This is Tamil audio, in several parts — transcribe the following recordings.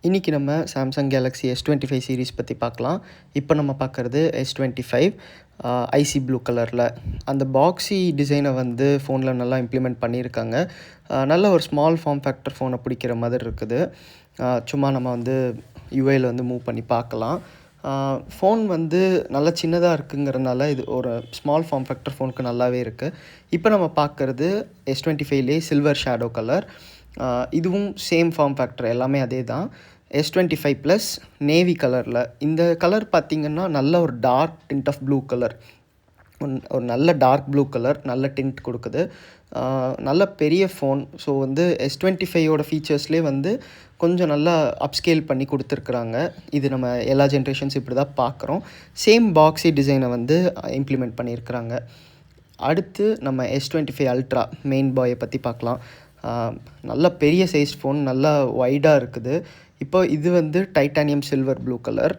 இன்றைக்கி நம்ம சாம்சங் கேலக்ஸி S25 சீரீஸ் பற்றி பார்க்கலாம். இப்போ நம்ம பார்க்குறது S25 ஐசி ப்ளூ கலரில். அந்த பாக்ஸி டிசைனை வந்து ஃபோனில் நல்லா இம்ப்ளிமெண்ட் பண்ணியிருக்காங்க. நல்ல ஒரு ஸ்மால் ஃபார்ம் ஃபேக்டர் ஃபோனை பிடிக்கிற மாதிரி இருக்குது. சும்மா நம்ம வந்து யூஐயில் வந்து மூவ் பண்ணி பார்க்கலாம். ஃபோன் வந்து நல்லா சின்னதாக இருக்குங்கிறனால இது ஒரு ஸ்மால் ஃபார்ம் ஃபேக்டர் ஃபோனுக்கு நல்லாவே இருக்குது. இப்போ நம்ம பார்க்குறது S25லே சில்வர் ஷேடோ கலர். இதுவும் சேம் ஃபார்ம் ஃபேக்டர், எல்லாமே அதே தான். S25 ப்ளஸ் நேவி கலரில். இந்த கலர் பார்த்திங்கன்னா நல்ல ஒரு dark tint of blue colour, ஒரு நல்ல டார்க் ப்ளூ கலர், நல்ல டிண்ட் கொடுக்குது. நல்ல பெரிய ஃபோன். ஸோ வந்து S25ஓட ஃபீச்சர்ஸ்லேயே வந்து கொஞ்சம் நல்லா அப்ஸ்கேல் பண்ணி கொடுத்துருக்குறாங்க. இது நம்ம எல்லா ஜென்ரேஷன்ஸ் இப்படி தான் பார்க்குறோம். சேம் பாக்ஸி டிசைனை வந்து இம்ப்ளிமெண்ட் பண்ணியிருக்கிறாங்க. அடுத்து நம்ம S25 அல்ட்ரா மெயின் பாயை பற்றி பார்க்கலாம். நல்ல பெரிய சைஸ் ஃபோன், நல்லா வைடாக இருக்குது. இப்போ இது வந்து டைட்டானியம் சில்வர் ப்ளூ கலர்,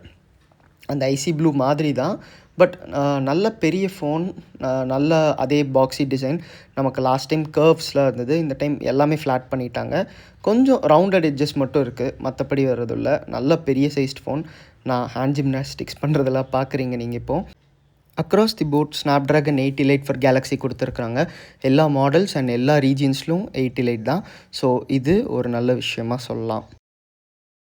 அந்த ஐசி ப்ளூ மாதிரி தான். பட் நல்ல பெரிய ஃபோன், நல்ல அதே பாக்ஸி டிசைன். நமக்கு லாஸ்ட் டைம் கர்வ்ஸ்லாம் இருந்தது, இந்த டைம் எல்லாமே ஃப்ளாட் பண்ணிட்டாங்க. கொஞ்சம் ரவுண்டட் எட்ஜஸ் மட்டும் இருக்குது, மற்றபடி வர்றதில்ல. நல்ல பெரிய சைஸ்ட் ஃபோன். நான் ஹேண்ட் ஜிம்னாஸ்டிக்ஸ் பண்ணுறதெல்லாம் பார்க்குறீங்க நீங்கள் இப்போது. Across the board Snapdragon 888 for Galaxy கொடுத்துருக்குறாங்க. எல்லா மாடல்ஸ் அண்ட் எல்லா ரீஜியன்ஸ்லும் 888 தான். ஸோ இது ஒரு நல்ல விஷயமாக சொல்லலாம்.